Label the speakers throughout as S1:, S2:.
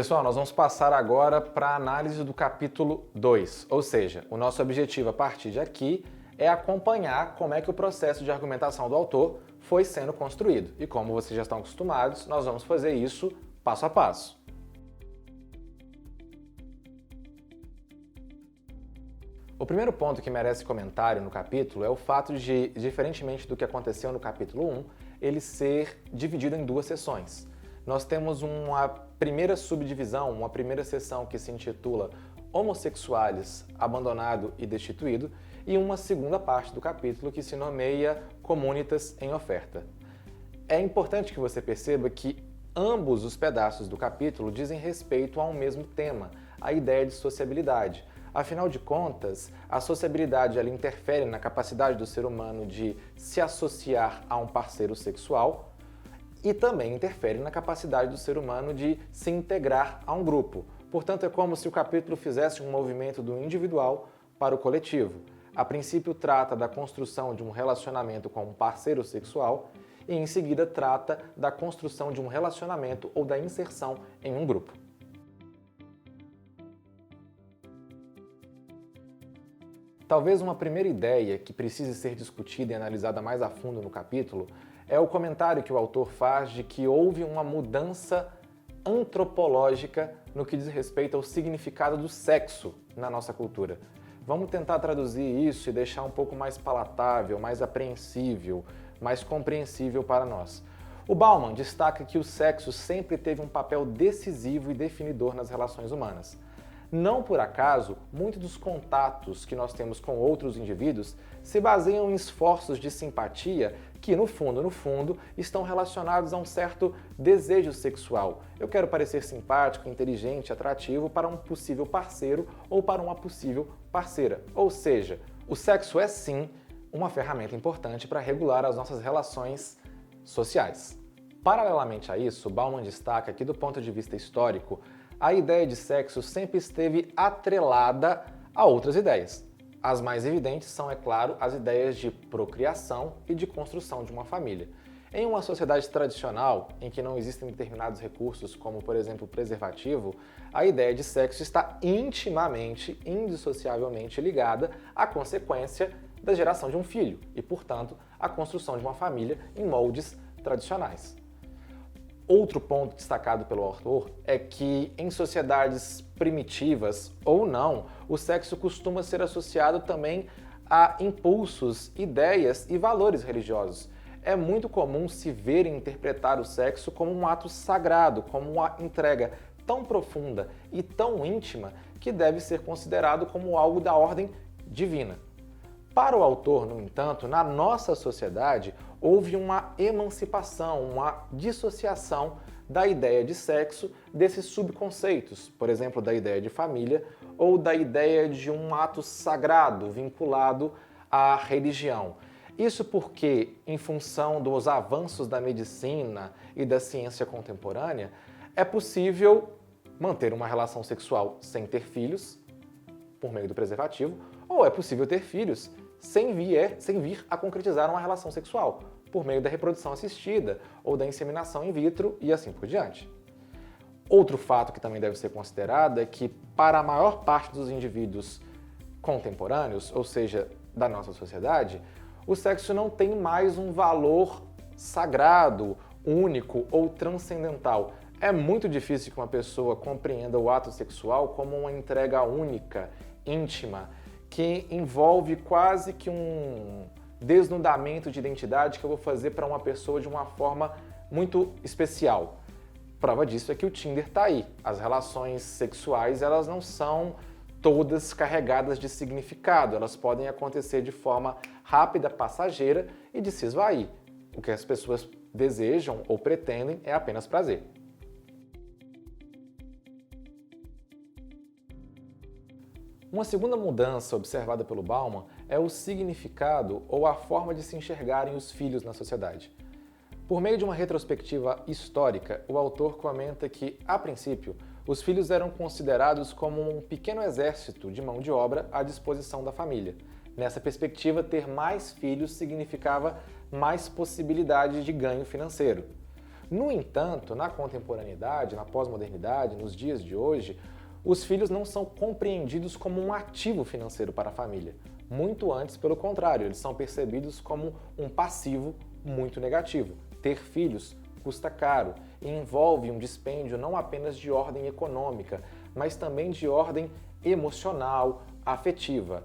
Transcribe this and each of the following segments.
S1: Pessoal, nós vamos passar agora para a análise do capítulo 2, ou seja, o nosso objetivo a partir de aqui é acompanhar como é que o processo de argumentação do autor foi sendo construído. E como vocês já estão acostumados, nós vamos fazer isso passo a passo. O primeiro ponto que merece comentário no capítulo é o fato de, diferentemente do que aconteceu no capítulo 1, ele ser dividido em duas seções. Nós temos uma primeira subdivisão, uma primeira seção que se intitula Homossexuais, Abandonado e Destituído, e uma segunda parte do capítulo que se nomeia Comunitas em Oferta. É importante que você perceba que ambos os pedaços do capítulo dizem respeito a um mesmo tema, a ideia de sociabilidade. Afinal de contas, a sociabilidade ela interfere na capacidade do ser humano de se associar a um parceiro sexual, e também interfere na capacidade do ser humano de se integrar a um grupo. Portanto, é como se o capítulo fizesse um movimento do individual para o coletivo. A princípio, trata da construção de um relacionamento com um parceiro sexual e, em seguida, trata da construção de um relacionamento ou da inserção em um grupo. Talvez uma primeira ideia que precise ser discutida e analisada mais a fundo no capítulo é o comentário que o autor faz de que houve uma mudança antropológica no que diz respeito ao significado do sexo na nossa cultura. Vamos tentar traduzir isso e deixar um pouco mais palatável, mais apreensível, mais compreensível para nós. O Bauman destaca que o sexo sempre teve um papel decisivo e definidor nas relações humanas. Não por acaso, muitos dos contatos que nós temos com outros indivíduos se baseiam em esforços de simpatia que, no fundo, estão relacionados a um certo desejo sexual. Eu quero parecer simpático, inteligente, atrativo para um possível parceiro ou para uma possível parceira. Ou seja, o sexo é sim uma ferramenta importante para regular as nossas relações sociais. Paralelamente a isso, Bauman destaca que, do ponto de vista histórico, a ideia de sexo sempre esteve atrelada a outras ideias. As mais evidentes são, é claro, as ideias de procriação e de construção de uma família. Em uma sociedade tradicional, em que não existem determinados recursos, como, por exemplo, o preservativo, a ideia de sexo está intimamente, indissociavelmente ligada à consequência da geração de um filho e, portanto, à construção de uma família em moldes tradicionais. Outro ponto destacado pelo autor é que, em sociedades primitivas ou não, o sexo costuma ser associado também a impulsos, ideias e valores religiosos. É muito comum se ver e interpretar o sexo como um ato sagrado, como uma entrega tão profunda e tão íntima que deve ser considerado como algo da ordem divina. Para o autor, no entanto, na nossa sociedade, houve uma emancipação, uma dissociação da ideia de sexo desses subconceitos, por exemplo, da ideia de família ou da ideia de um ato sagrado vinculado à religião. Isso porque, em função dos avanços da medicina e da ciência contemporânea, é possível manter uma relação sexual sem ter filhos, por meio do preservativo, ou é possível ter filhos sem vir a concretizar uma relação sexual, por meio da reprodução assistida ou da inseminação in vitro e assim por diante. Outro fato que também deve ser considerado é que, para a maior parte dos indivíduos contemporâneos, ou seja, da nossa sociedade, o sexo não tem mais um valor sagrado, único ou transcendental. É muito difícil que uma pessoa compreenda o ato sexual como uma entrega única, íntima, que envolve quase que um desnudamento de identidade que eu vou fazer para uma pessoa de uma forma muito especial. Prova disso é que o Tinder está aí. As relações sexuais, elas não são todas carregadas de significado, elas podem acontecer de forma rápida, passageira e de se esvair. O que as pessoas desejam ou pretendem é apenas prazer. Uma segunda mudança observada pelo Bauman é o significado ou a forma de se enxergarem os filhos na sociedade. Por meio de uma retrospectiva histórica, o autor comenta que, a princípio, os filhos eram considerados como um pequeno exército de mão de obra à disposição da família. Nessa perspectiva, ter mais filhos significava mais possibilidade de ganho financeiro. No entanto, na contemporaneidade, na pós-modernidade, nos dias de hoje, os filhos não são compreendidos como um ativo financeiro para a família. Muito antes, pelo contrário, eles são percebidos como um passivo muito negativo. Ter filhos custa caro e envolve um dispêndio não apenas de ordem econômica, mas também de ordem emocional, afetiva.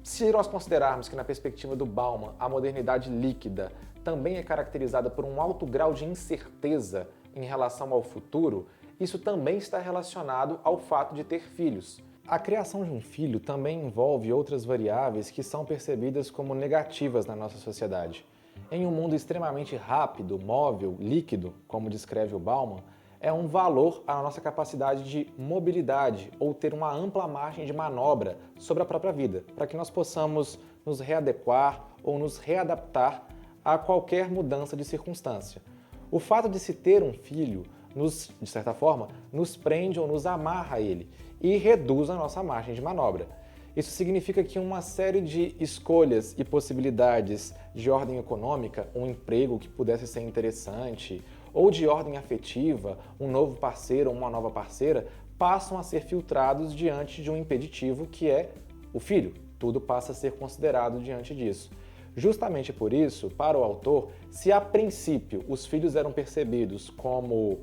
S1: Se nós considerarmos que, na perspectiva do Bauman, a modernidade líquida também é caracterizada por um alto grau de incerteza em relação ao futuro, isso também está relacionado ao fato de ter filhos. A criação de um filho também envolve outras variáveis que são percebidas como negativas na nossa sociedade. Em um mundo extremamente rápido, móvel, líquido, como descreve o Bauman, é um valor à nossa capacidade de mobilidade ou ter uma ampla margem de manobra sobre a própria vida, para que nós possamos nos readequar ou nos readaptar a qualquer mudança de circunstância. O fato de se ter um filho, de certa forma, nos prende ou nos amarra a ele e reduz a nossa margem de manobra. Isso significa que uma série de escolhas e possibilidades de ordem econômica, um emprego que pudesse ser interessante, ou de ordem afetiva, um novo parceiro ou uma nova parceira, passam a ser filtrados diante de um impeditivo que é o filho. Tudo passa a ser considerado diante disso. Justamente por isso, para o autor, se a princípio os filhos eram percebidos como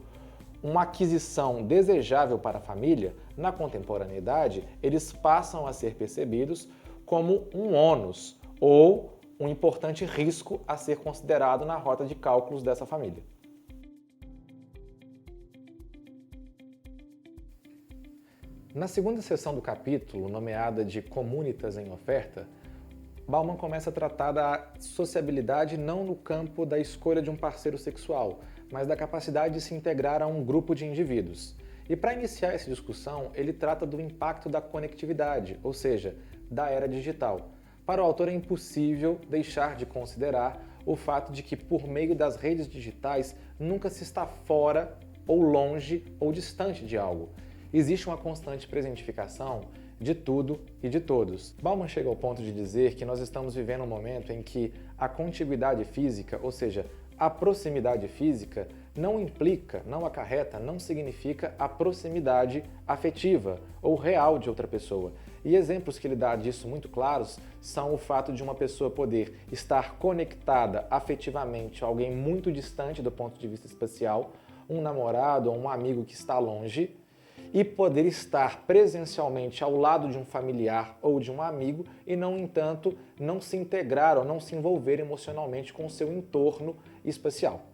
S1: uma aquisição desejável para a família, na contemporaneidade, eles passam a ser percebidos como um ônus ou um importante risco a ser considerado na rota de cálculos dessa família. Na segunda seção do capítulo, nomeada de Comunitas em Oferta, Bauman começa a tratar da sociabilidade não no campo da escolha de um parceiro sexual, mas da capacidade de se integrar a um grupo de indivíduos. E para iniciar essa discussão, ele trata do impacto da conectividade, ou seja, da era digital. Para o autor é impossível deixar de considerar o fato de que, por meio das redes digitais, nunca se está fora, ou longe, ou distante de algo. Existe uma constante presentificação de tudo e de todos. Bauman chega ao ponto de dizer que nós estamos vivendo um momento em que a contiguidade física, ou seja, a proximidade física, não implica, não acarreta, não significa a proximidade afetiva ou real de outra pessoa. E exemplos que ele dá disso muito claros são o fato de uma pessoa poder estar conectada afetivamente a alguém muito distante do ponto de vista espacial, um namorado ou um amigo que está longe, e poder estar presencialmente ao lado de um familiar ou de um amigo e, no entanto, não se integrar ou não se envolver emocionalmente com o seu entorno espacial.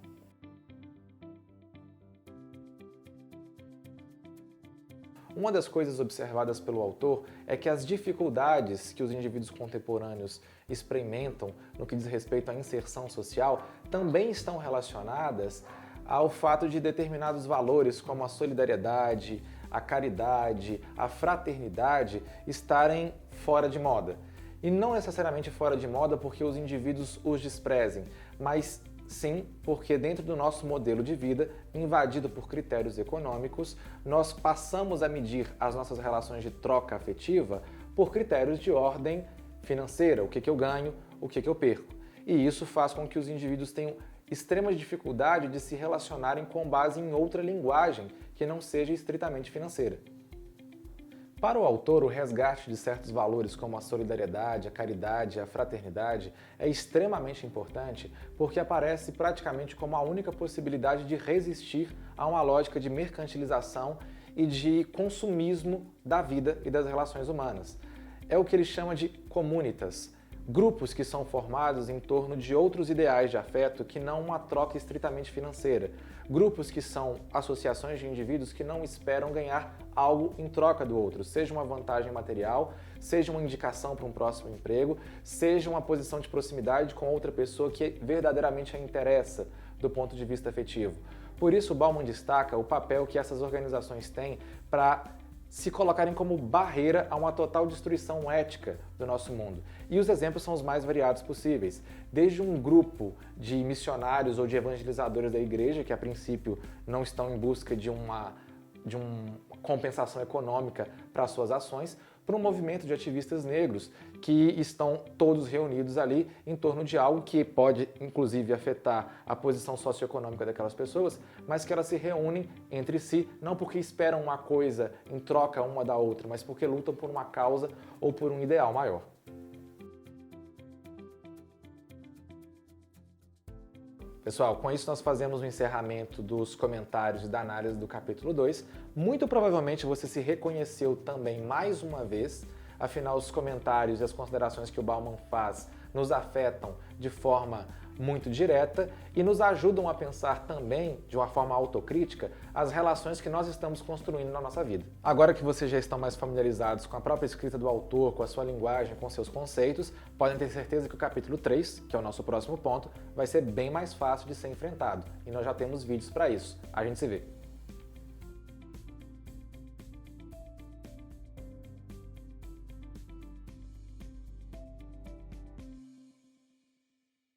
S1: Uma das coisas observadas pelo autor é que as dificuldades que os indivíduos contemporâneos experimentam no que diz respeito à inserção social também estão relacionadas ao fato de determinados valores como a solidariedade, a caridade, a fraternidade estarem fora de moda. E não necessariamente fora de moda porque os indivíduos os desprezem, mas sim porque dentro do nosso modelo de vida, invadido por critérios econômicos, nós passamos a medir as nossas relações de troca afetiva por critérios de ordem financeira, o que eu ganho, o que eu perco. E isso faz com que os indivíduos tenham extrema dificuldade de se relacionarem com base em outra linguagem que não seja estritamente financeira. Para o autor, o resgate de certos valores como a solidariedade, a caridade, a fraternidade é extremamente importante porque aparece praticamente como a única possibilidade de resistir a uma lógica de mercantilização e de consumismo da vida e das relações humanas. É o que ele chama de comunitas, grupos que são formados em torno de outros ideais de afeto que não uma troca estritamente financeira. Grupos que são associações de indivíduos que não esperam ganhar algo em troca do outro, seja uma vantagem material, seja uma indicação para um próximo emprego, seja uma posição de proximidade com outra pessoa que verdadeiramente a interessa do ponto de vista afetivo. Por isso, Bauman destaca o papel que essas organizações têm para se colocarem como barreira a uma total destruição ética do nosso mundo. E os exemplos são os mais variados possíveis, desde um grupo de missionários ou de evangelizadores da igreja, que a princípio não estão em busca de uma de uma compensação econômica para suas ações, para um movimento de ativistas negros que estão todos reunidos ali em torno de algo que pode, inclusive, afetar a posição socioeconômica daquelas pessoas, mas que elas se reúnem entre si, não porque esperam uma coisa em troca uma da outra, mas porque lutam por uma causa ou por um ideal maior. Pessoal, com isso nós fazemos o encerramento dos comentários e da análise do capítulo 2. Muito provavelmente você se reconheceu também mais uma vez, afinal os comentários e as considerações que o Bauman faz nos afetam de forma muito direta e nos ajudam a pensar também, de uma forma autocrítica, as relações que nós estamos construindo na nossa vida. Agora que vocês já estão mais familiarizados com a própria escrita do autor, com a sua linguagem, com seus conceitos, podem ter certeza que o capítulo 3, que é o nosso próximo ponto, vai ser bem mais fácil de ser enfrentado. E nós já temos vídeos para isso. A gente se vê!